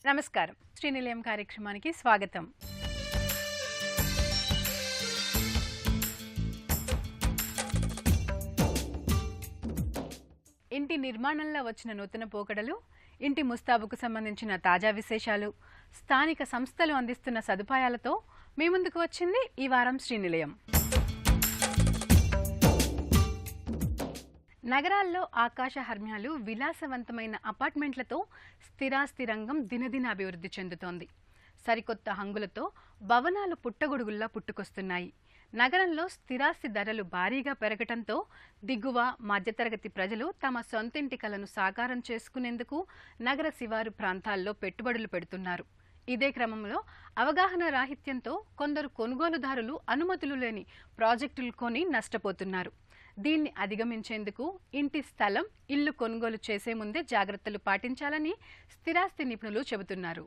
నమస్కారం. శ్రీనిలయం కార్యక్రమానికి స్వాగతం. ఇంటి నిర్మాణంలో వచ్చిన నూతన పోకడలు, ఇంటి ముస్తాబుకు సంబంధించిన తాజా విశేషాలు, స్థానిక సంస్థలు అందిస్తున్న సదుపాయాలతో మీ ముందుకు వచ్చింది ఈ వారం శ్రీనిలయం. నగరాల్లో ఆకాశహర్మ్యాలు, విలాసవంతమైన అపార్ట్మెంట్లతో స్థిరాస్తి రంగం దినదిన అభివృద్ధి చెందుతోంది. సరికొత్త హంగులతో భవనాలు పుట్టగొడుగుల్లా పుట్టుకొస్తున్నాయి. నగరంలో స్థిరాస్తి ధరలు భారీగా పెరగటంతో దిగువ మధ్యతరగతి ప్రజలు తమ సొంతింటి కలను సాకారం చేసుకునేందుకు నగర శివారు ప్రాంతాల్లో పెట్టుబడులు పెడుతున్నారు. ఇదే క్రమంలో అవగాహన రాహిత్యంతో కొందరు కొనుగోలుదారులు అనుమతులు లేని ప్రాజెక్టులు కొని నష్టపోతున్నారు. దీన్ని అధిగమించేందుకు ఇంటి స్థలం, ఇల్లు కొనుగోలు చేసే ముందే జాగ్రత్తలు పాటించాలని స్థిరాస్తి నిపుణులు చెబుతున్నారు.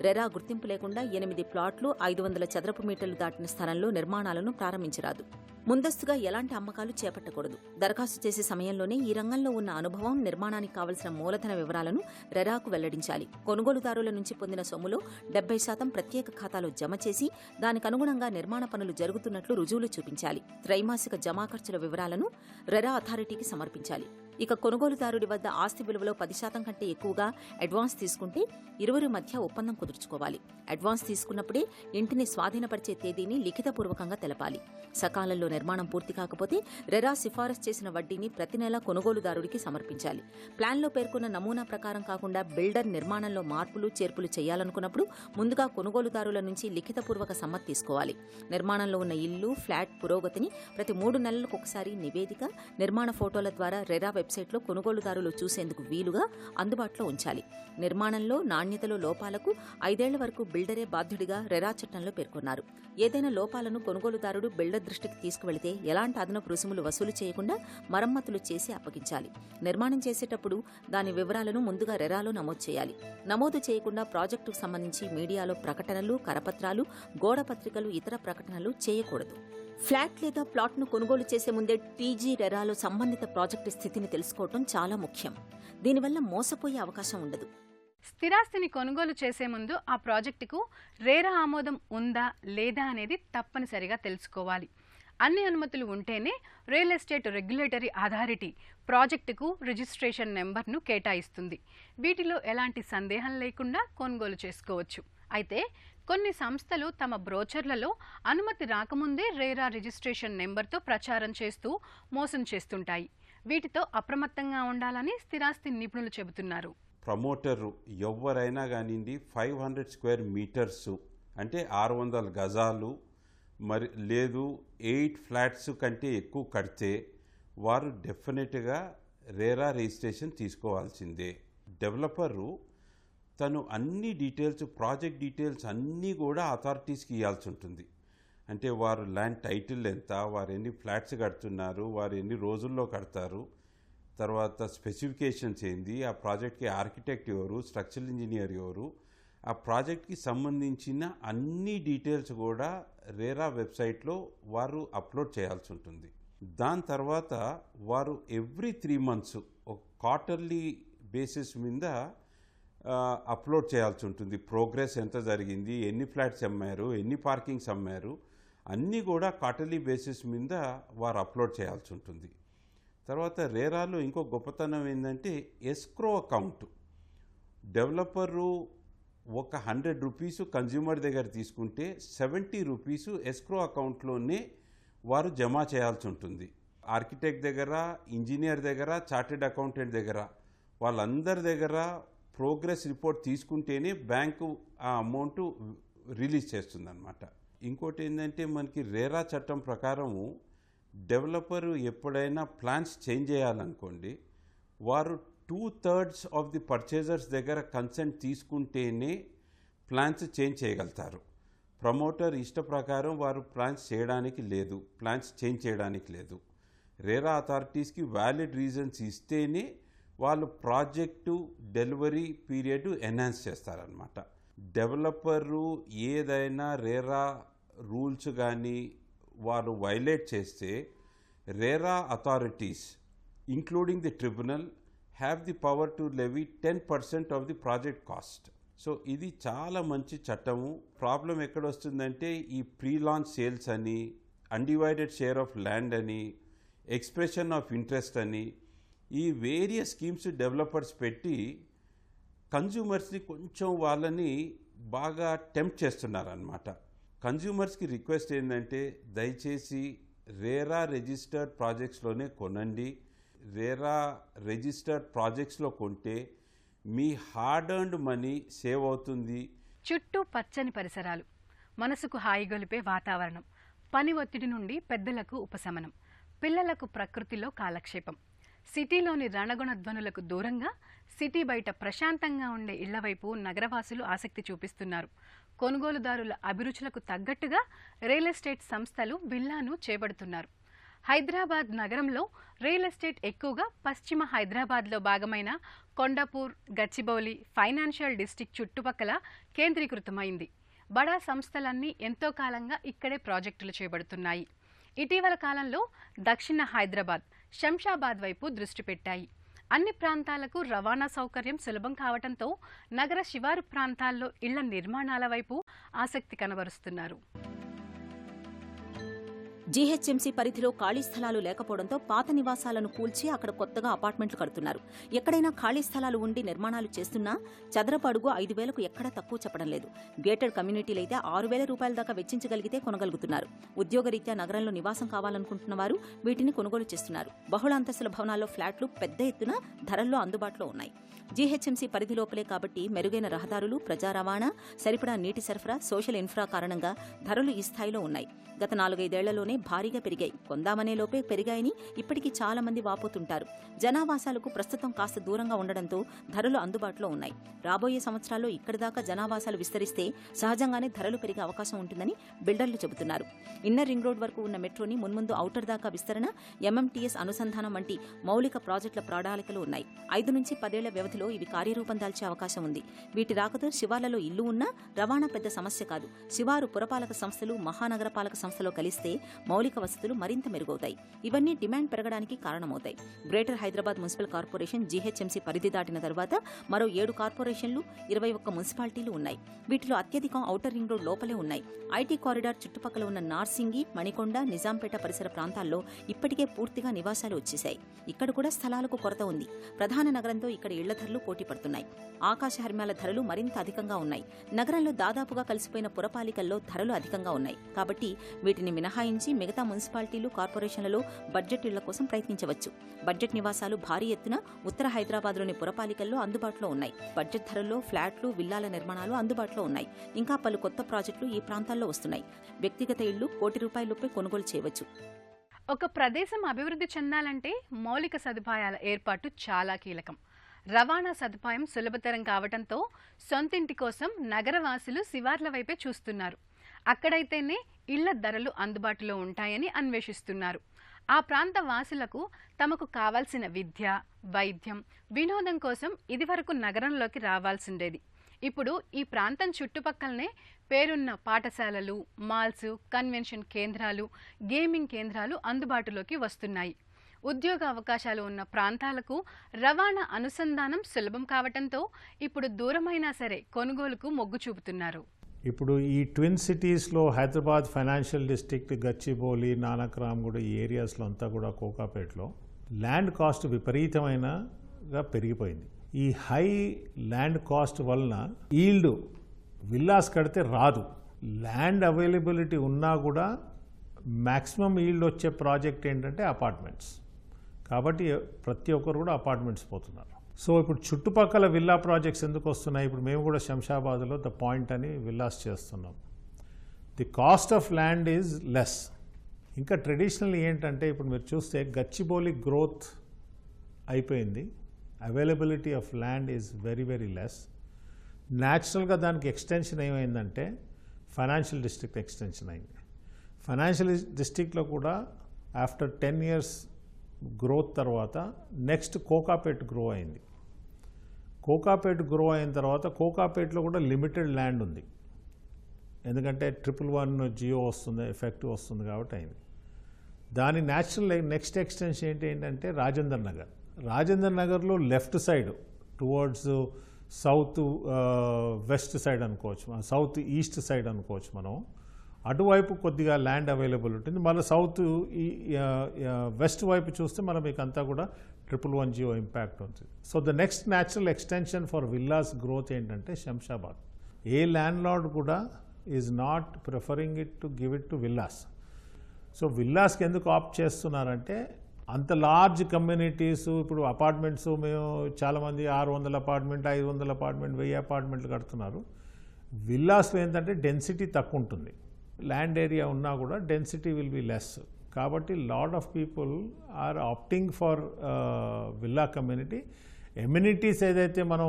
రెరా గుర్తింపు లేకుండా 8 ప్లాట్లు 500 చదరపు మీటర్లు దాటిన స్థలంలో నిర్మాణాలను ప్రారంభించరాదు. ముందస్తుగా ఎలాంటి అమ్మకాలు చేపట్టకూడదు. దరఖాస్తు చేసే సమయంలోనే ఈ రంగంలో ఉన్న అనుభవం, నిర్మాణానికి కావలసిన మూలధన వివరాలను రెరాకు వెల్లడించాలి. కొనుగోలుదారుల నుంచి పొందిన సొమ్ములో 70% ప్రత్యేక ఖాతాలో జమ చేసి దానికి అనుగుణంగా నిర్మాణ పనులు జరుగుతున్నట్లు రుజువులు చూపించాలి. త్రైమాసిక జమా ఖర్చుల వివరాలను రెరా అథారిటీకి సమర్పించాలి. ఇక కొనుగోలుదారుడి వద్ద ఆస్తి విలువలో 10% కంటే ఎక్కువగా అడ్వాన్స్ తీసుకుంటే ఇరువురి మధ్య ఒప్పందం కుదుర్చుకోవాలి. అడ్వాన్స్ తీసుకున్నప్పుడే ఇంటిని స్వాధీనపరిచే తేదీని లిఖితపూర్వకంగా తెలపాలి. సకాలంలో నిర్మాణం పూర్తి కాకపోతే రెరా సిఫారసు చేసిన వడ్డీని ప్రతి నెలా కొనుగోలుదారుడికి సమర్పించాలి. ప్లాన్లో పేర్కొన్న నమూనా ప్రకారం కాకుండా బిల్డర్ నిర్మాణంలో మార్పులు చేర్పులు చేయాలనుకున్నప్పుడు ముందుగా కొనుగోలుదారుల నుంచి లిఖితపూర్వక సమ్మతి తీసుకోవాలి. నిర్మాణంలో ఉన్న ఇల్లు, ఫ్లాట్ పురోగతిని ప్రతి 3 నెలలకు ఒకసారి నివేదిక, నిర్మాణ ఫోటోల ద్వారా రెరా వెబ్సైట్లో కొనుగోలుదారులు చూసేందుకు వీలుగా అందుబాటులో ఉంచాలి. నిర్మాణంలో నాణ్యతలో లోపాలకు 5 ఏళ్ల వరకు బిల్డరే బాధ్యుడిగా రెరా చట్టంలో పేర్కొన్నారు. ఏదైనా లోపాలను కొనుగోలుదారుడు బిల్డర్ దృష్టికి తీసుకువెళితే ఎలాంటి అదనపు రుసుములు వసూలు చేయకుండా మరమ్మతులు చేసి అప్పగించాలి. నిర్మాణం చేసేటప్పుడు దాని వివరాలను ముందుగా రెరాలో నమోదు చేయాలి. నమోదు చేయకుండా ప్రాజెక్టుకు సంబంధించి మీడియాలో ప్రకటనలు, కరపత్రాలు, గోడ పత్రికలు, ఇతర ప్రకటనలు చేయకూడదు. ఫ్లాట్ లేదా ప్లాట్ను కొనుగోలు చేసే ముందే టీజీ రెరాలో సంబంధిత ప్రాజెక్టు స్థితిని తెలుసుకోవటం చాలా ముఖ్యం. దీనివల్ల మోసపోయే అవకాశం ఉండదు. స్థిరాస్తిని కొనుగోలు చేసే ముందు ఆ ప్రాజెక్టుకు రేరా ఆమోదం ఉందా లేదా అనేది తప్పనిసరిగా తెలుసుకోవాలి. అన్ని అనుమతులు ఉంటేనే రియల్ ఎస్టేట్ రెగ్యులేటరీ అథారిటీ ప్రాజెక్టుకు రిజిస్ట్రేషన్ నెంబర్ను కేటాయిస్తుంది. వీటిలో ఎలాంటి సందేహం లేకుండా కొనుగోలు చేసుకోవచ్చు. అయితే కొన్ని సంస్థలు తమ బ్రోచర్లలో అనుమతి రాకముందే రేరా రిజిస్ట్రేషన్ నెంబర్తో ప్రచారం చేస్తూ మోసం చేస్తుంటాయి. వీటితో అప్రమత్తంగా ఉండాలని స్థిరాస్తి నిపుణులు చెబుతున్నారు. ప్రమోటరు ఎవరైనా కానివ్వండి 500 స్క్వేర్ మీటర్సు అంటే 600 గజాలు మరి లేదు 8 ఫ్లాట్స్ కంటే ఎక్కువ కడితే వారు డెఫినెట్గా రేరా రిజిస్ట్రేషన్ తీసుకోవాల్సిందే. డెవలపరు తను అన్ని డీటెయిల్స్, ప్రాజెక్ట్ డీటెయిల్స్ అన్నీ కూడా అథారిటీస్కి ఇవ్వాల్సి ఉంటుంది. అంటే వారు ల్యాండ్ టైటిల్ ఎంత, వారు ఎన్ని ఫ్లాట్స్ కడుతున్నారు, వారు ఎన్ని రోజుల్లో కడతారు, తర్వాత స్పెసిఫికేషన్స్ ఏంది, ఆ ప్రాజెక్ట్కి ఆర్కిటెక్ట్ ఎవరు, స్ట్రక్చరల్ ఇంజనీర్ ఎవరు, ఆ ప్రాజెక్ట్కి సంబంధించిన అన్ని డీటెయిల్స్ కూడా రేరా వెబ్సైట్లో వారు అప్లోడ్ చేయాల్సి ఉంటుంది. దాని తర్వాత వారు ఎవ్రీ 3 months ఒక క్వార్టర్లీ బేసిస్ మీద అప్లోడ్ చేయాల్సి ఉంటుంది. ప్రోగ్రెస్ ఎంత జరిగింది, ఎన్ని ఫ్లాట్స్ అమ్మారు, ఎన్ని పార్కింగ్స్ అమ్మారు, అన్నీ కూడా క్వార్టర్లీ బేసిస్ మీద వారు అప్లోడ్ చేయాల్సి ఉంటుంది. తర్వాత రేరాలో ఇంకో గొప్పతనం ఏంటంటే ఎస్క్రో అకౌంట్. డెవలపరు ఒక 100 రూపీస్ కన్జ్యూమర్ దగ్గర తీసుకుంటే 70 రూపీస్ ఎస్క్రో అకౌంట్లోనే వారు జమ చేయాల్సి ఉంటుంది. ఆర్కిటెక్ట్ దగ్గర, ఇంజనీర్ దగ్గర, చార్టెడ్ అకౌంటెంట్ దగ్గర, వాళ్ళందరి దగ్గర ప్రోగ్రెస్ రిపోర్ట్ తీసుకుంటేనే బ్యాంకు ఆ అమౌంట్ రిలీజ్ చేస్తుందన్నమాట. ఇంకోటి ఏంటంటే మనకి రేరా చట్టం ప్రకారము డెవలపరు ఎప్పుడైనా ప్లాన్స్ చేంజ్ చేయాలనుకోండి, వారు 2/3 ఆఫ్ ది పర్చేజర్స్ దగ్గర కన్సెంట్ తీసుకుంటేనే ప్లాన్స్ చేంజ్ చేయగలుగుతారు. ప్రమోటర్ ఇష్ట ప్రకారం వారు ప్లాన్స్ చేయడానికి లేదు, ప్లాన్స్ చేంజ్ చేయడానికి లేదు. రేరా అథారిటీస్కి వ్యాలిడ్ రీజన్స్ ఇస్తేనే వాళ్ళు ప్రాజెక్టు డెలివరీ పీరియడ్ ఎన్హాన్స్ చేస్తారనమాట. డెవలపరు ఏదైనా రేరా రూల్స్ కానీ వారు వైలేట్ చేస్తే RERA authorities, including the tribunal, have the power to levy 10% of the project cost. So ఇది చాలా మంచి చట్టము. ప్రాబ్లం ఎక్కడ వస్తుందంటే ఈ ప్రీ లాంచ్ సేల్స్ అని, అన్డివైడెడ్ షేర్ ఆఫ్ ల్యాండ్ అని, ఎక్స్ప్రెషన్ ఆఫ్ ఇంట్రెస్ట్ అని, ఈ వేరియస్ స్కీమ్స్ డెవలపర్స్ పెట్టి కన్జ్యూమర్స్ని కొంచెం వాళ్ళని బాగా టెంప్ట్ చేస్తున్నారనమాట. కన్జ్యూమర్స్కి రిక్వెస్ట్ ఏంటంటే దయచేసి RERA రిజిస్టర్డ్ ప్రాజెక్ట్స్లోనే కొనండి. RERA రిజిస్టర్డ్ ప్రాజెక్ట్స్లో కొంటే మీ హార్డ్ ఎర్న్డ్ మనీ సేవ్ అవుతుంది. చుట్టూ పచ్చని పరిసరాలు, మనసుకు హాయిగొలిపే వాతావరణం, పని ఒత్తిడి నుండి పెద్దలకు ఉపశమనం, పిల్లలకు ప్రకృతిలో కాలక్షేపం. సిటీలోని రణగుణ ధ్వనులకు దూరంగా సిటీ బయట ప్రశాంతంగా ఉండే ఇళ్ల వైపు నగరవాసులు ఆసక్తి చూపిస్తున్నారు. కొనుగోలుదారుల అభిరుచులకు తగ్గట్టుగా రియల్ ఎస్టేట్ సంస్థలు విల్లాను చేపడుతున్నారు. హైదరాబాద్ నగరంలో రియల్ ఎస్టేట్ ఎక్కువగా పశ్చిమ హైదరాబాద్లో భాగమైన కొండాపూర్, గచ్చిబౌలి, ఫైనాన్షియల్ డిస్ట్రిక్ట్ చుట్టుపక్కల కేంద్రీకృతమైంది. బడా సంస్థలన్నీ ఎంతో కాలంగా ఇక్కడే ప్రాజెక్టులు చేపడుతున్నాయి. ఇటీవల కాలంలో దక్షిణ హైదరాబాద్, శంషాబాద్ వైపు దృష్టి పెట్టాయి. అన్ని ప్రాంతాలకు రవాణా సౌకర్యం సులభం కావడంతో నగర శివారు ప్రాంతాల్లో ఇళ్ల నిర్మాణాల వైపు ఆసక్తి కనబరుస్తున్నారు. జీహెచ్ఎంసీ పరిధిలో ఖాళీ స్థలాలు లేకపోవడంతో పాత నివాసాలను కూల్చి అక్కడ కొత్తగా అపార్ట్మెంట్లు కడుతున్నారు. ఎక్కడైనా ఖాళీ స్థలాలు ఉండి నిర్మాణాలు చేస్తున్నా చదరపు అడుగు 5,000కు ఎక్కడా తక్కువ చెప్పడం లేదు. గేటెడ్ కమ్యూనిటీలైతే 6,000 రూపాయల దాకా వెచ్చించగలిగితే కొనగలుగుతున్నారు. ఉద్యోగరీత్యా నగరంలో నివాసం కావాలనుకుంటున్న వారు వీటిని కొనుగోలు చేస్తున్నారు. బహుళ అంతస్తుల భవనాల్లో ఫ్లాట్లు పెద్ద ఎత్తున ధరల్లో అందుబాటులో ఉన్నాయి. జీహెచ్ఎంసీ పరిధిలోపలే కాబట్టి మెరుగైన రహదారులు, ప్రజా రవాణా, సరిపడా నీటి సరఫరా, సోషల్ ఇన్ఫ్రా కారణంగా ధరలు ఈ స్థాయిలో ఉన్నాయి. గత 4-5 ఏళ్లలోనే భారీగా పెరిగాయి. కొందామనే లోపే పెరిగాయని ఇప్పటికీ చాలా మంది వాపోతుంటారు. జనావాసాలకు ప్రస్తుతం కాస్త దూరంగా ఉండడంతో ధరలు అందుబాటులో ఉన్నాయి. రాబోయే సంవత్సరాల్లో ఇక్కడి దాకా జనావాసాలు విస్తరిస్తే సహజంగానే ధరలు పెరిగే అవకాశం ఉంటుందని బిల్డర్లు చెబుతున్నారు. ఇన్నర్ రింగ్ రోడ్ వరకు ఉన్న మెట్రోని మున్ముందు ఔటర్ దాకా విస్తరణ, ఎంఎంటీఎస్ అనుసంధానం వంటి మౌలిక ప్రాజెక్టుల ప్రణాళికలు ఉన్నాయి. 5 నుంచి 10 ఏళ్ల వ్యవధిలో ఇవి కార్యరూపం దాల్చే అవకాశం ఉంది. వీటి రాకతో శివార్లలో ఇల్లు ఉన్నా రవాణా పెద్ద సమస్య కాదు. శివారు పురపాలక సంస్థలు, మహానగరపాలక సంస్థలో కలిస్తే మౌలిక వసతులు మరింత మెరుగవుతాయి. ఇవన్నీ డిమాండ్ పెరగడానికి కారణమవుతాయి. Greater Hyderabad municipal corporation GHMC పరిధి దాటిన తర్వాత మరో 7 కార్పొరేషన్లు, 21 మున్సిపాలిటీలు ఉన్నాయి. వీటిలో అత్యధికం ఔటర్ రింగ్ రోడ్ లోపలే ఉన్నాయి. ఐటీ కారిడార్ చుట్టుపక్కల ఉన్న నార్సింగి, మణికొండ, నిజాంపేట పరిసర ప్రాంతాల్లో ఇప్పటికే పూర్తిగా నివాసాలు వచ్చేశాయి. ఇక్కడ కూడా స్థలాలకు కొరత ఉంది. ప్రధాన నగరంతో ఇక్కడ ఇళ్ల ధరలు పోటీ పడుతున్నాయి. ఆకాశ హర్మ్యాల ధరలు మరింత అధికంగా ఉన్నాయి. నగరంలో దాదాపుగా కలిసిపోయిన పురపాలికల్లో ధరలు అధికంగా ఉన్నాయి. కాబట్టి వీటిని మినహాయించి మిగతా మున్సిపాలిటీలు, కార్పొరేషన్లలో బడ్జెట్ ఇళ్ల కోసం ప్రయత్నించవచ్చు. బడ్జెట్ నివాసాలు భారీ ఎత్తున ఉత్తర హైదరాబాద్లోని పురపాలికల్లో అందుబాటులో ఉన్నాయి. బడ్జెట్ ధరల్లో ఫ్లాట్లు, విల్లాల నిర్మాణాలు అందుబాటులో ఉన్నాయి. ఇంకా పలు కొత్త ప్రాజెక్టులు ఈ ప్రాంతాల్లో వస్తున్నాయి. వ్యక్తిగత ఇళ్లు ₹1,00,00,000 కొనుగోలు చేయవచ్చు. ఒక ప్రదేశం అభివృద్ధి చెందాలంటే మౌలిక సదుపాయాల ఏర్పాటు చాలా కీలకం. రవాణా సదుపాయం సులభతరం కావడంతో సొంతింటి కోసం నగరవాసులు శివార్ల వైపే చూస్తున్నారు. అక్కడైతేనే ఇళ్ల ధరలు అందుబాటులో ఉంటాయని అన్వేషిస్తున్నారు. ఆ ప్రాంత వాసులకు తమకు కావాల్సిన విద్య, వైద్యం, వినోదం కోసం ఇదివరకు నగరంలోకి రావాల్సిండేది. ఇప్పుడు ఈ ప్రాంతం చుట్టుపక్కలనే పేరున్న పాఠశాలలు, మాల్స్, కన్వెన్షన్ కేంద్రాలు, గేమింగ్ కేంద్రాలు అందుబాటులోకి వస్తున్నాయి. ఉద్యోగ అవకాశాలు ఉన్న ప్రాంతాలకు రవాణా అనుసంధానం సులభం కావడంతో ఇప్పుడు దూరమైనా సరే కొనుగోలుకు మొగ్గు చూపుతున్నారు. ఇప్పుడు ఈ ట్విన్ సిటీస్లో హైదరాబాద్ ఫైనాన్షియల్ డిస్ట్రిక్ట్, గచ్చిబౌలి, నానక్రామ్గూడ ఈ ఏరియాస్లో అంతా కూడా కోకాపేటలో ల్యాండ్ కాస్ట్ విపరీతమైనగా పెరిగిపోయింది. ఈ హై ల్యాండ్ కాస్ట్ వలన ఈల్డ్ విల్లాస్ కడితే రాదు. ల్యాండ్ అవైలబిలిటీ ఉన్నా కూడా మ్యాక్సిమం ఈల్డ్ వచ్చే ప్రాజెక్ట్ ఏంటంటే అపార్ట్మెంట్స్. కాబట్టి ప్రతి ఒక్కరు కూడా అపార్ట్మెంట్స్ పోతున్నారు. సో ఇప్పుడు చుట్టుపక్కల విల్లా ప్రాజెక్ట్స్ ఎందుకు వస్తున్నాయి? ఇప్పుడు మేము కూడా శంషాబాద్లో ద పాయింట్ అని విల్లాస్ చేస్తున్నాం. The cost of land is less. ఇంకా ట్రెడిషనల్ ఏంటంటే ఇప్పుడు మీరు చూస్తే గచ్చిబౌలి గ్రోత్ అయిపోయింది. Availability of land is very very less. న్యాచురల్గా దానికి ఎక్స్టెన్షన్ ఏమైందంటే ఫైనాన్షియల్ డిస్ట్రిక్ట్ ఎక్స్టెన్షన్ అయింది. ఫైనాన్షియల్ డిస్ట్రిక్ట్లో కూడా ఆఫ్టర్ 10 years గ్రోత్ తర్వాత నెక్స్ట్ కోకాపేట్ గ్రో అయింది. కోకాపేట్ గ్రో అయిన తర్వాత కోకాపేట్లో కూడా లిమిటెడ్ ల్యాండ్ ఉంది. ఎందుకంటే 111 జియో వస్తుంది, ఎఫెక్టివ్ వస్తుంది కాబట్టి అయింది. దాని న్యాచురల్ నెక్స్ట్ ఎక్స్టెన్షన్ ఏంటంటే రాజేందర్ నగర్లో left side towards south west side అనుకోవచ్చు, సౌత్ ఈస్ట్ సైడ్ అనుకోవచ్చు మనం. అటువైపు కొద్దిగా ల్యాండ్ అవైలబుల్ ఉంటుంది. మళ్ళీ సౌత్ వెస్ట్ వైపు చూస్తే మనం మీకు అంతా కూడా 110 ఇంపాక్ట్ ఉంటుంది. So the next natural extension for villas growth ఏంటంటే శంషాబాద్. ఏ ల్యాండ్ లార్డ్ కూడా is not preferring it to give it to villas. So విల్లాస్కి ఎందుకు ఆప్ట్ చేస్తున్నారంటే అంత లార్జ్ కమ్యూనిటీస్, ఇప్పుడు అపార్ట్మెంట్స్ మేము చాలామంది 600 అపార్ట్మెంట్, 500 అపార్ట్మెంట్, 1000 అపార్ట్మెంట్లు కడుతున్నారు. విల్లాస్లో ఏంటంటే డెన్సిటీ తక్కువ ఉంటుంది, ల్యాండ్ ఏరియా ఉన్నా కూడా డెన్సిటీ విల్ బి లెస్. కాబట్టి lot of people are opting for villa community. Amenities ఏదైతే మనం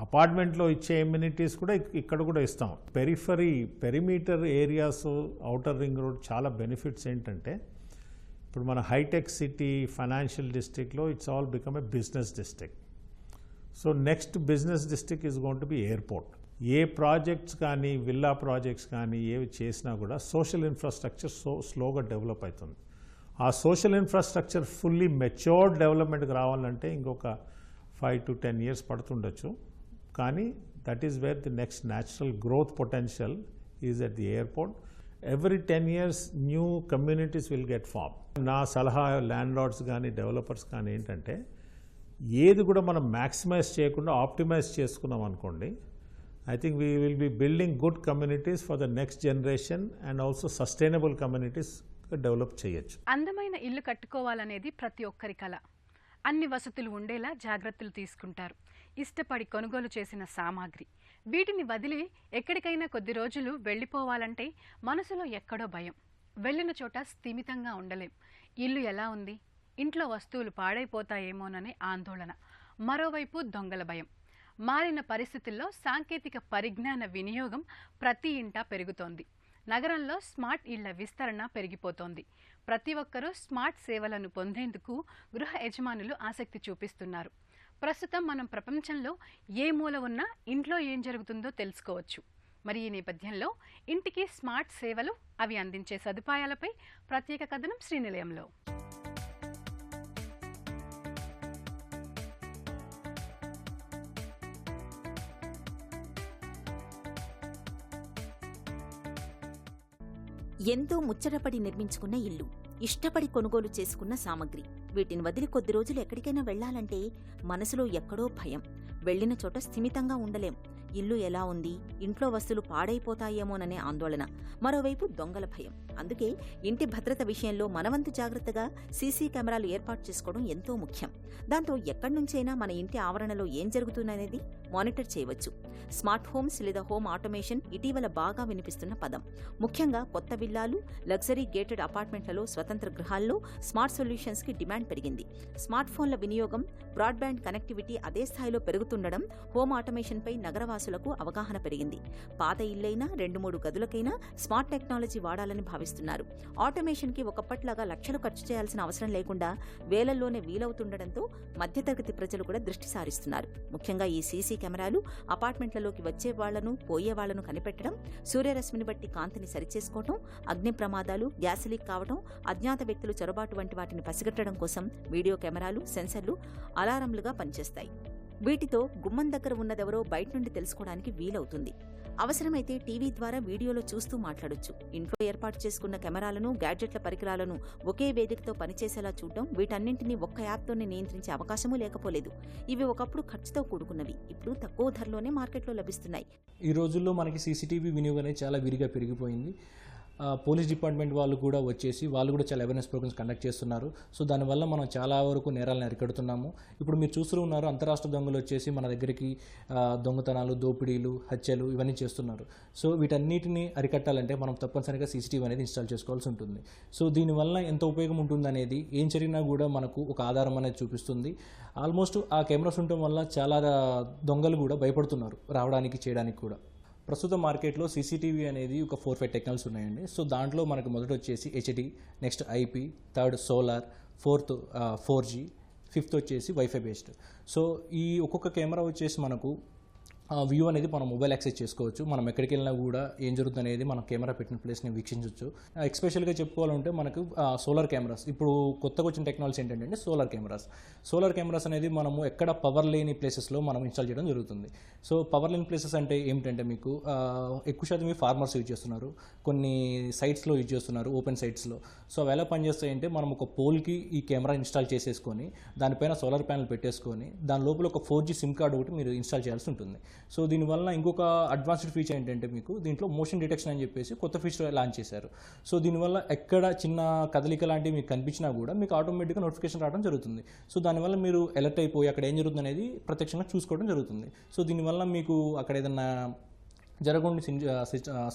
అపార్ట్మెంట్లో ఇచ్చే ఎమ్యూనిటీస్ కూడా ఇక్కడ కూడా ఇస్తాం. Perimeter areas, outer ring road చాలా బెనిఫిట్స్ ఏంటంటే ఇప్పుడు మన హైటెక్ సిటీ, ఫైనాన్షియల్ డిస్ట్రిక్ట్లో it's all become a business district. So next business district is going to be airport. ఏ ప్రాజెక్ట్స్ కానీ విల్లా ప్రాజెక్ట్స్ కానీ ఏవి చేసినా కూడా సోషల్ ఇన్ఫ్రాస్ట్రక్చర్ స్లోగా డెవలప్ అవుతుంది. ఆ సోషల్ ఇన్ఫ్రాస్ట్రక్చర్ ఫుల్లీ మెచ్యూర్డ్ డెవలప్మెంట్కి రావాలంటే ఇంకొక 5 to 10 years పడుతుండొచ్చు. కానీ that is where the next natural growth potential is at the airport. Every 10 years new communities will get form. నా సలహా ల్యాండ్ లార్డ్స్ కానీ డెవలపర్స్ కానీ ఏంటంటే ఏది కూడా మనం మ్యాక్సిమైజ్ చేయకుండా ఆప్టిమైజ్ చేసుకున్నాం అనుకోండి, I think we will be building good communities for the next generation and also sustainable communities develop చేయొచ్చు. అందమైన ఇల్లు కట్టుకోవాలనేది ప్రతి ఒక్కరి కల. అన్ని వసతులు ఉండేలా జాగ్రత్తలు తీసుకుంటారు. ఇష్టపడి కొనుగోలు చేసిన సామాగ్రి, వీటిని వదిలి ఎక్కడికైనా కొద్ది రోజులు వెళ్ళిపోవాలంటే మనసులో ఎక్కడో భయం. వెళ్ళిన చోట స్థిమితంగా ఉండలేం. ఇల్లు ఎలా ఉంది, ఇంట్లో వస్తువులు పాడైపోతాయేమోననే ఆందోళన. మరోవైపు దొంగల భయం. మారిన పరిస్థితుల్లో సాంకేతిక పరిజ్ఞాన వినియోగం ప్రతి ఇంటా పెరుగుతోంది. నగరంలో స్మార్ట్ ఇళ్ల విస్తరణ పెరిగిపోతోంది. ప్రతి ఒక్కరూ స్మార్ట్ సేవలను పొందేందుకు గృహ యజమానులు ఆసక్తి చూపిస్తున్నారు. ప్రస్తుతం మనం ప్రపంచంలో ఏ మూల ఉన్నా ఇంట్లో ఏం జరుగుతుందో తెలుసుకోవచ్చు. మరి ఈ నేపథ్యంలో ఇంటికి స్మార్ట్ సేవలు, అవి అందించే సదుపాయాలపై ప్రత్యేక కథనం శ్రీనిలయంలో. ఎంతో ముచ్చటపడి నిర్మించుకున్న ఇల్లు, ఇష్టపడి కొనుగోలు చేసుకున్న సామగ్రి, వీటిని వదిలి కొద్ది రోజులు ఎక్కడికైనా వెళ్లాలంటే మనసులో ఎక్కడో భయం. వెళ్లిన చోట స్థిమితంగా ఉండలేం. ఇల్లు ఎలా ఉంది, ఇంట్లో వస్తువులు పాడైపోతాయేమోననే ఆందోళన. మరోవైపు దొంగల భయం. అందుకే ఇంటి భద్రత విషయంలో మనవంతు జాగ్రత్తగా సీసీ కెమెరాలు ఏర్పాటు చేసుకోవడం ఎంతో ముఖ్యం. దాంతో ఎక్కడి నుంచైనా మన ఇంటి ఆవరణలో ఏం జరుగుతుందనేది మానిటర్ చేయవచ్చు. స్మార్ట్ హోమ్స్ లేదా హోమ్ ఆటోమేషన్ ఇటీవల బాగా వినిపిస్తున్న పదం. ముఖ్యంగా కొత్త విల్లాలు, లగ్జరీ గేటెడ్ అపార్ట్మెంట్లలో, స్వతంత్ర గృహాల్లో స్మార్ట్ సొల్యూషన్స్ కి డిమాండ్ పెరిగింది. స్మార్ట్ ఫోన్ల వినియోగం, బ్రాడ్బ్యాండ్ కనెక్టివిటీ అదే స్థాయిలో పెరుగుతుండడం హోమ్ ఆటోమేషన్ పై నగరవాసులకు అవగాహన పెరిగింది. పాత ఇల్లైనా 2-3 గదులకైనా స్మార్ట్ టెక్నాలజీ వాడాలని భావిస్తున్నారు. ఆటోమేషన్ కి ఒకప్పట్లాగా లక్షలు ఖర్చు చేయాల్సిన అవసరం లేకుండా వేలల్లోనే వీలవుతుండటంతో మధ్యతరగతి ప్రజలు కూడా దృష్టి సారిస్తున్నారు. ముఖ్యంగా ఈ సీసీ కెమెరాలు అపార్ట్మెంట్లలోకి వచ్చే వాళ్లను, పోయే వాళ్లను కనిపెట్టడం, సూర్యరశ్మిని బట్టి కాంతిని సరిచేసుకోవడం, అగ్ని ప్రమాదాలు, గ్యాస్ లీక్ కావడం, అజ్ఞాత వ్యక్తులు చొరబాటు వంటి వాటిని పసిగట్టడం కోసం వీడియో కెమెరాలు, సెన్సర్లు అలారంలుగా పనిచేస్తాయి. వీటితో గుమ్మం దగ్గర ఉన్నదెవరో బయట నుండి తెలుసుకోవడానికి వీలవుతుంది. అవసరమైతే టీవీ ద్వారా వీడియోలో చూస్తూ మాట్లాడొచ్చు. ఇంట్లో ఏర్పాటు చేసుకున్న కెమెరాలను, గ్యాడ్జెట్ల పరికరాలను ఒకే వేదికతో పనిచేసేలా చూడడం, వీటన్నింటినీ ఒక్క యాప్తోనే నియంత్రించే అవకాశమూ లేకపోలేదు. ఇవి ఒకప్పుడు ఖర్చుతో కూడుకున్నవి, ఇప్పుడు తక్కువ ధరలోనే మార్కెట్లో లభిస్తున్నాయి. ఈ రోజుల్లో మనకి సీసీటీవీ వినియోగం అనేది చాలా విరిగా పెరిగిపోయింది. పోలీస్ డిపార్ట్మెంట్ వాళ్ళు కూడా వచ్చేసి వాళ్ళు కూడా చాలా అవేర్నెస్ ప్రోగ్రామ్స్ కండక్ట్ చేస్తున్నారు. సో దానివల్ల మనం చాలా వరకు నేరాలను అరికడుతున్నాము. ఇప్పుడు మీరు చూస్తూ ఉన్నారు, అంతరాష్ట్ర దొంగలు వచ్చేసి మన దగ్గరికి దొంగతనాలు, దోపిడీలు, హత్యలు ఇవన్నీ చేస్తున్నారు. సో వీటన్నిటిని అరికట్టాలంటే మనం తప్పనిసరిగా సీసీటీవీ అనేది ఇన్స్టాల్ చేసుకోవాల్సి ఉంటుంది. సో దీనివల్ల ఎంత ఉపయోగం ఉంటుంది అనేది, ఏం జరిగినా కూడా మనకు ఒక ఆధారం అనేది చూపిస్తుంది. ఆల్మోస్ట్ ఆ కెమెరాస్ ఉండటం వల్ల చాలా దొంగలు కూడా భయపడుతున్నారు రావడానికి, చేయడానికి కూడా. ప్రస్తుత మార్కెట్లో సీసీటీవీ అనేది ఒక 4-5 టెక్నాలజీస్ ఉన్నాయండి. సో దాంట్లో మనకు మొదటి వచ్చేసి HD, next IP, third solar, fourth 4G, fifth వచ్చేసి వైఫై బేస్డ్. సో ఈ ఒక్కొక్క కెమెరా వచ్చేసి మనకు వ్యూ అనేది మనం మొబైల్ యాక్సెస్ చేసుకోవచ్చు. మనం ఎక్కడికి వెళ్ళినా కూడా ఏం జరుగుతుంది అనేది మనం కెమెరా పెట్టిన ప్లేస్ని వీక్షించవచ్చు. ఎక్స్పెషల్గా చెప్పుకోవాలంటే మనకు సోలార్ కెమెరాస్, ఇప్పుడు కొత్తగా వచ్చిన టెక్నాలజీ ఏంటంటే సోలార్ కెమెరాస్ అనేది మనము ఎక్కడ పవర్ లేని ప్లేసెస్లో మనం ఇన్స్టాల్ చేయడం జరుగుతుంది. సో పవర్ లేని ప్లేసెస్ అంటే ఏమిటంటే మీకు ఎక్కువ శాతం మీ ఫార్మర్స్ యూజ్ చేస్తున్నారు, కొన్ని సైట్స్లో యూజ్ చేస్తున్నారు, ఓపెన్ సైట్స్లో. సో అవి ఎలా పనిచేస్తాయంటే మనం ఒక పోల్కి ఈ కెమెరా ఇన్స్టాల్ చేసేసుకొని దానిపైన సోలార్ ప్యానెల్ పెట్టేసుకొని దాని లోపల ఒక 4G సిమ్ కార్డు ఒకటి మీరు ఇన్స్టాల్ చేయాల్సి ఉంటుంది. సో దీనివల్ల ఇంకొక అడ్వాన్స్డ్ ఫీచర్ ఏంటంటే మీకు దీంట్లో మోషన్ డిటెక్షన్ అని చెప్పేసి కొత్త ఫీచర్ లాంచ్ చేశారు. సో దీనివల్ల ఎక్కడ చిన్న కదలిక లాంటివి మీకు కనిపించినా కూడా మీకు ఆటోమేటిక్గా నోటిఫికేషన్ రావడం జరుగుతుంది. సో దానివల్ల మీరు అలర్ట్ అయిపోయి అక్కడ ఏం జరుగుతుంది అనేది ప్రత్యక్షంగా చూసుకోవడం జరుగుతుంది. సో దీనివల్ల మీకు అక్కడ ఏదన్నా జరగకుండా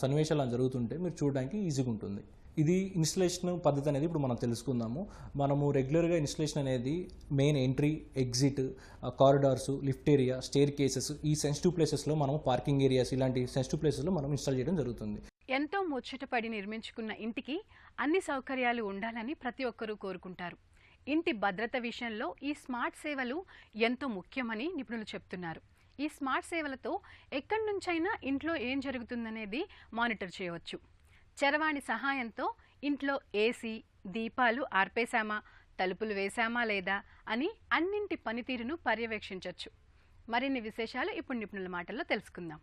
సన్నివేశాలు జరుగుతుంటే మీరు చూడడానికి ఈజీగా ఉంటుంది. ఇది ఇన్స్టలేషన్ పద్ధతి అనేది ఇప్పుడు మనం తెలుసుకుందాము. మనము రెగ్యులర్గా ఇన్స్టలేషన్ అనేది main entry, exit, corridors, lift area, staircases, ఈ సెన్సిటివ్ ప్లేసెస్లో మనం పార్కింగ్ ఏరియాస్ ఇలాంటి సెన్సిటివ్ ప్లేసెస్లో మనం ఇన్స్టాల్ చేయడం జరుగుతుంది. ఎంతో ముచ్చటపడి నిర్మించుకున్న ఇంటికి అన్ని సౌకర్యాలు ఉండాలని ప్రతి ఒక్కరూ కోరుకుంటారు. ఇంటి భద్రత విషయంలో ఈ స్మార్ట్ సేవలు ఎంతో ముఖ్యమని నిపుణులు చెప్తున్నారు. ఈ స్మార్ట్ సేవలతో ఎక్కడి నుంచైనా ఇంట్లో ఏం జరుగుతుందనేది మానిటర్ చేయవచ్చు. చరవాణి సహాయంతో ఇంట్లో ఏసీ, దీపాలు ఆర్పేశామా, తలుపులు వేశామా లేదా అని అన్నింటి పనితీరును పర్యవేక్షించవచ్చు. మరిన్ని విశేషాలు ఇప్పుడు నిపుణుల మాటల్లో తెలుసుకుందాం.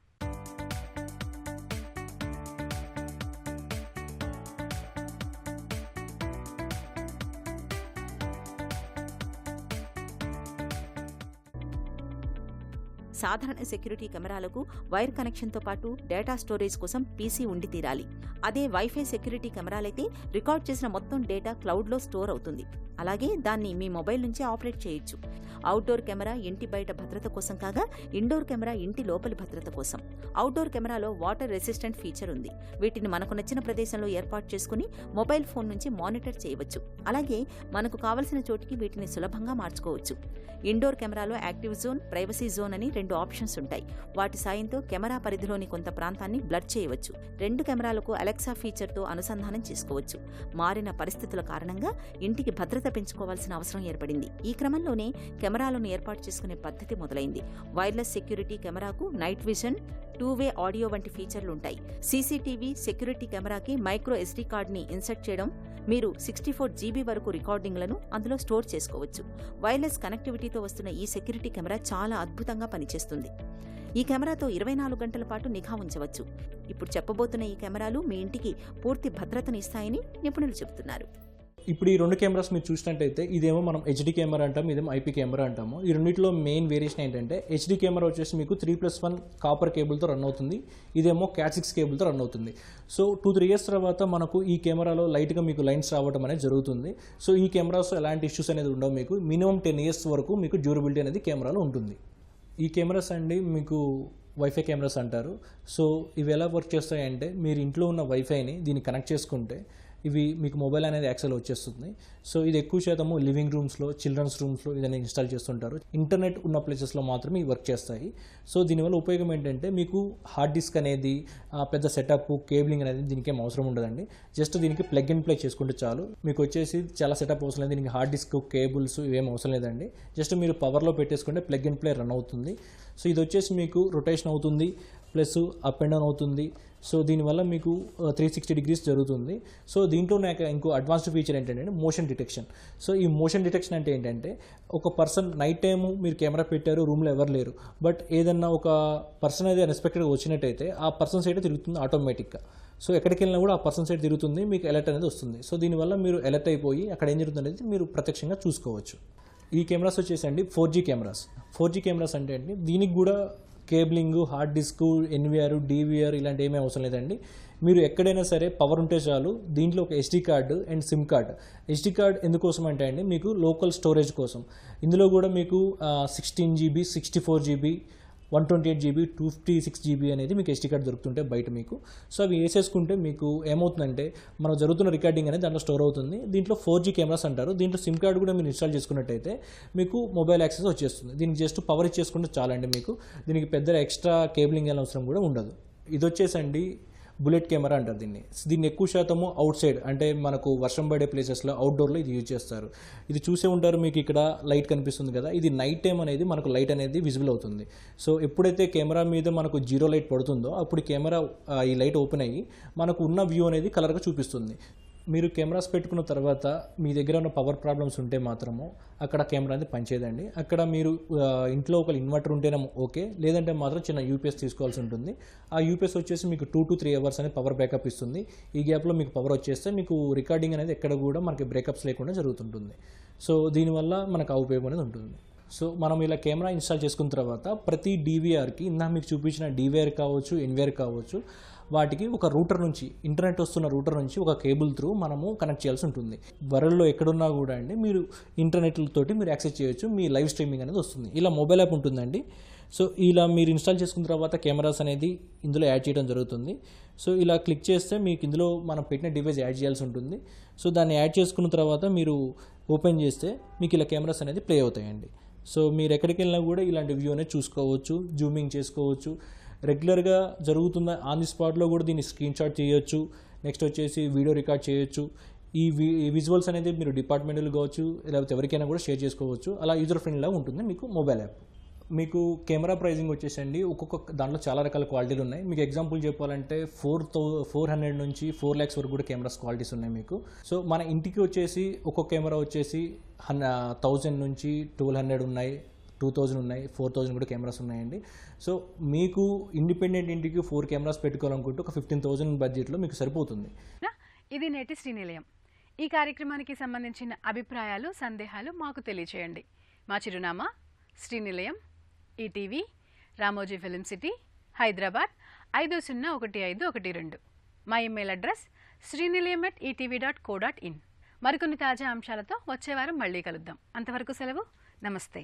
సాధారణ సెక్యూరిటీ కెమెరాలకు వైర్ కనెక్షన్తో పాటు డేటా స్టోరేజ్ కోసం పీసీ ఉండి తీరాలి. అదే వైఫై సెక్యూరిటీ కెమెరాలైతే రికార్డ్ చేసిన మొత్తం డేటా క్లౌడ్లో స్టోర్ అవుతుంది. అలాగే దాన్ని మీ మొబైల్ నుంచి ఆపరేట్ చేయొచ్చు. అవుట్డోర్ కెమెరా ఇంటి బయట భద్రత కోసం కాగా ఇండోర్ కెమెరా ఇంటి లోపలి భద్రత కోసం. అవుట్డోర్ కెమెరాలో వాటర్ రెసిస్టెంట్ ఫీచర్ ఉంది. వీటిని మనకు నచ్చిన ప్రదేశంలో ఏర్పాటు చేసుకుని మొబైల్ ఫోన్ నుంచి మానిటర్ చేయవచ్చు. అలాగే మనకు కావలసిన చోటికి వీటిని సులభంగా మార్చుకోవచ్చు. ఇండోర్ కెమెరాలో యాక్టివ్ జోన్, ప్రైవసీ జోన్ అని 2 ఆప్షన్స్ ఉంటాయి. వాటి సాయంతో కెమెరా పరిధిలోని కొంత ప్రాంతాన్ని బ్లర్ చేయవచ్చు. 2 కెమెరాలకు అలెక్సా ఫీచర్తో అనుసంధానం చేసుకోవచ్చు. మారిన పరిస్థితుల కారణంగా ఇంటికి భద్రత పెంచుకోవాల్సిన అవసరం ఏర్పడింది. ఈ క్రమంలోనే కెమెరాలను ఏర్పాటు చేసుకునే పద్ధతి మొదలైంది. వైర్లెస్ సెక్యూరిటీ కెమెరాకు నైట్ విజన్, 2-వే ఆడియో వంటి ఫీచర్లుంటాయి. సీసీటీవీ సెక్యూరిటీ కెమెరాకి మైక్రో SD కార్డ్ని ఇన్సర్ట్ చేయడం, మీరు 64 GB వరకు రికార్డింగ్లను అందులో స్టోర్ చేసుకోవచ్చు. వైర్లెస్ కనెక్టివిటీతో వస్తున్న ఈ సెక్యూరిటీ కెమెరా చాలా అద్భుతంగా పనిచేస్తుంది. ఈ కెమెరాతో 24 గంటల పాటు నిఘా ఉంచవచ్చు. ఇప్పుడు చెప్పబోతున్న ఈ కెమెరాలు మీ ఇంటికి పూర్తి భద్రతను ఇస్తాయని నిపుణులు చెబుతున్నారు. ఇప్పుడు ఈ 2 కెమెరాస్ మీరు చూసినట్టయితే ఇదేమో మనం HD కెమెరా అంటాము, ఇదేమో IP కెమెరా అంటాము. ఈ రెండింటిలో మెయిన్ వేరియేషన్ ఏంటంటే HD కెమెరా వచ్చేసి మీకు 3+1 కాపర్ కేబుల్తో రన్ అవుతుంది, ఇదేమో Cat 6 కేబుల్తో రన్ అవుతుంది. సో 2-3 ఇయర్స్ తర్వాత మనకు ఈ కెమెరాలో లైట్గా మీకు లైన్స్ రావడం అనేది జరుగుతుంది. సో ఈ కెమెరాస్ ఎలాంటి ఇష్యూస్ అనేది ఉండవు. మీకు మినిమం 10 ఇయర్స్ వరకు మీకు డ్యూరబిలిటీ అనేది కెమెరాలో ఉంటుంది. ఈ కెమెరాస్ అండి మీకు వైఫై కెమెరాస్ అంటారు. సో ఇవి ఎలా వర్క్ చేస్తాయంటే మీరు ఇంట్లో ఉన్న వైఫైని దీన్ని కనెక్ట్ చేసుకుంటే ఇవి మీకు మొబైల్ అనేది యాక్సెస్ వచ్చేస్తుంది. సో ఇది ఎక్కువ శాతము లివింగ్ రూమ్స్లో, చిల్డ్రన్స్ రూమ్స్లో ఇదన్నీ ఇన్స్టాల్ చేస్తుంటారు. ఇంటర్నెట్ ఉన్న ప్లేసెస్లో మాత్రమే ఇవి వర్క్ చేస్తాయి. సో దీనివల్ల ఉపయోగం ఏంటంటే మీకు హార్డ్ డిస్క్ అనేది పెద్ద సెటప్, కేబులింగ్ అనేది దీనికి ఏం అవసరం ఉండదండి. జస్ట్ దీనికి ప్లగ్ అండ్ ప్లే చేసుకుంటే చాలు. మీకు వచ్చేసి చాలా సెటప్ అవసరం లేదు. దీనికి హార్డ్ డిస్క్, కేబుల్స్ ఇవేం అవసరం లేదండి. జస్ట్ మీరు పవర్లో పెట్టేసుకుంటే ప్లగ్ అండ్ ప్లే రన్ అవుతుంది. సో ఇది వచ్చేసి మీకు రొటేషన్ అవుతుంది, ప్లస్ అప్ అండ్ డౌన్ అవుతుంది. సో దీనివల్ల మీకు 360 degrees జరుగుతుంది. సో దీంట్లో నాకు ఇంకో అడ్వాన్స్డ్ ఫీచర్ ఏంటంటే మోషన్ డిటెక్షన్. సో ఈ మోషన్ డిటెక్షన్ అంటే ఏంటంటే ఒక పర్సన్ నైట్ టైము మీరు కెమెరా పెట్టారు, రూమ్లో ఎవరు లేరు, బట్ ఏదన్నా ఒక పర్సన్ అయితే అన్ఎక్స్పెక్టెడ్గా వచ్చినట్టయితే ఆ పర్సన్ సైడ్ తిరుగుతుంది ఆటోమేటిక్గా. సో ఎక్కడికి వెళ్ళినా కూడా ఆ పర్సన్ సైడ్ తిరుగుతుంది, మీకు అలర్ట్ అనేది వస్తుంది. సో దీనివల్ల మీరు అలర్ట్ అయిపోయి అక్కడ ఏం జరుగుతుంది అనేది మీరు ప్రత్యక్షంగా చూసుకోవచ్చు. ఈ కెమెరాస్ వచ్చేసండి 4G కెమెరాస్. 4G కెమెరాస్ అంటే అండి దీనికి కూడా cabling, hard disk, NVR, DVR ఇలాంటి ఏమీ అవసరం లేదండి. మీరు ఎక్కడైనా సరే పవర్ ఉంటే చాలు. దీంట్లో ఒక SD card and SIM card. SD card ఎందుకోసం అంటే అండి మీకు లోకల్ స్టోరేజ్ కోసం. ఇందులో కూడా మీకు 16 GB, 64 GB, 128 GB, 256 GB అనేది మీకు SD కార్డ్ దొరుకుతుంటే బయట మీకు. సో అవి వేసేసుకుంటే మీకు ఏమవుతుందంటే మనకు జరుగుతున్న రికార్డింగ్ అనేది దాంట్లో స్టోర్ అవుతుంది. దీంట్లో 4G కెమెరాస్ అంటారు. దీంట్లో సిమ్ కార్డ్ కూడా మీరు ఇన్స్టాల్ చేసుకున్నట్టయితే మీకు మొబైల్ యాక్సెస్ వచ్చేస్తుంది. దీనికి జస్ట్ పవర్ ఇచ్చేసుకుంటే చాలండి మీకు. దీనికి పెద్ద ఎక్స్ట్రా కేబులింగ్ అనే అవసరం కూడా ఉండదు. ఇది వచ్చేసండి బుల్లెట్ కెమెరా అంటారు దీన్ని ఎక్కువ శాతము అవుట్ సైడ్ అంటే మనకు వర్షం పడే ప్లేసెస్లో అవుట్డోర్లో ఇది యూజ్ చేస్తారు. ఇది చూసే ఉంటారు, మీకు ఇక్కడ లైట్ కనిపిస్తుంది కదా, ఇది నైట్ టైం అనేది మనకు లైట్ అనేది విజిబుల్ అవుతుంది. సో ఎప్పుడైతే కెమెరా మీద మనకు జీరో లైట్ పడుతుందో అప్పుడు కెమెరా ఈ లైట్ ఓపెన్ అయ్యి మనకు ఉన్న వ్యూ అనేది కలర్గా చూపిస్తుంది. మీరు కెమెరాస్ పెట్టుకున్న తర్వాత మీ దగ్గర ఉన్న పవర్ ప్రాబ్లమ్స్ ఉంటే మాత్రము అక్కడ కెమెరా అనేది పనిచేయదండి. అక్కడ మీరు ఇంట్లో ఒక ఇన్వర్టర్ ఉంటేనే ఓకే, లేదంటే మాత్రం చిన్న యూపీఎస్ తీసుకోవాల్సి ఉంటుంది. ఆ యూపీఎస్ వచ్చేసి మీకు 2 to 3 hours అనేది పవర్ బ్యాకప్ ఇస్తుంది. ఈ గ్యాప్లో మీకు పవర్ వచ్చేస్తే మీకు రికార్డింగ్ అనేది ఎక్కడ కూడా మనకి బ్రేకప్స్ లేకుండా జరుగుతుంటుంది. సో దీనివల్ల మనకు ఆ ఉపయోగం అనేది ఉంటుంది. సో మనం ఇలా కెమెరా ఇన్స్టాల్ చేసుకున్న తర్వాత ప్రతి డీవీఆర్కి మీకు చూపించిన డీవీఆర్ కావచ్చు, ఎన్వీఆర్ కావచ్చు, వాటికి ఒక రూటర్ నుంచి ఇంటర్నెట్ వస్తున్న రూటర్ నుంచి ఒక కేబుల్ త్రూ మనము కనెక్ట్ చేయాల్సి ఉంటుంది. వరల్డ్లో ఎక్కడున్నా కూడా అండి మీరు ఇంటర్నెట్ తోటి మీరు యాక్సెస్ చేయొచ్చు, మీ లైవ్ స్ట్రీమింగ్ అనేది వస్తుంది. ఇలా మొబైల్ యాప్ ఉంటుందండి. సో ఇలా మీరు ఇన్స్టాల్ చేసుకున్న తర్వాత కెమెరాస్ అనేది ఇందులో యాడ్ చేయడం జరుగుతుంది. సో ఇలా క్లిక్ చేస్తే మీకు ఇందులో మనం పెట్టిన డివైస్ యాడ్ చేయాల్సి ఉంటుంది. సో దాన్ని యాడ్ చేసుకున్న తర్వాత మీరు ఓపెన్ చేస్తే మీకు ఇలా కెమెరాస్ అనేది ప్లే అవుతాయండి. సో మీరు ఎక్కడికి వెళ్ళినా కూడా ఇలాంటి వ్యూ అనేది చూసుకోవచ్చు, జూమింగ్ చేసుకోవచ్చు. రెగ్యులర్గా జరుగుతున్న ఆన్ ది స్పాట్లో కూడా దీన్ని స్క్రీన్ షాట్ చేయొచ్చు. నెక్స్ట్ వచ్చేసి వీడియో రికార్డ్ చేయొచ్చు. ఈ విజువల్స్ అనేది మీరు డిపార్ట్మెంటల్ కావచ్చు, లేకపోతే ఎవరికైనా కూడా షేర్ చేసుకోవచ్చు. అలా యూజర్ ఫ్రెండ్లీగా ఉంటుంది మీకు మొబైల్ యాప్. మీకు కెమెరా ప్రైజింగ్ వచ్చేసండి ఒక్కొక్క దాంట్లో చాలా రకాల క్వాలిటీలు ఉన్నాయి. మీకు ఎగ్జాంపుల్ చెప్పాలంటే 400 నుంచి 4 lakhs వరకు కూడా కెమెరాస్ క్వాలిటీస్ ఉన్నాయి మీకు. సో మన ఇంటికి వచ్చేసి ఒక్కొక్క కెమెరా వచ్చేసి 1000 నుంచి 1200 ఉన్నాయి, 2000 ఉన్నాయి, 4000 కూడా కెమెరాస్ ఉన్నాయండి. సో మీకు ఇండిపెండెంట్ ఇంటికి 4 కెమెరాస్ పెట్టుకోవాలనుకుంటే ఒక 15,000 బడ్జెట్లో మీకు సరిపోతుంది. ఇది నేటి శ్రీనిలయం. ఈ కార్యక్రమానికి సంబంధించిన అభిప్రాయాలు, సందేహాలు మాకు తెలియచేయండి. మా చిరునామా శ్రీనిలయం, ఈటీవీ, రామోజీ ఫిలిం సిటీ, హైదరాబాద్ 501512. మా ఇమెయిల్ అడ్రస్ srinilayam@etv.co.in. మరికొన్ని తాజా అంశాలతో వచ్చే వారం మళ్ళీ కలుద్దాం. అంతవరకు సెలవు. నమస్తే.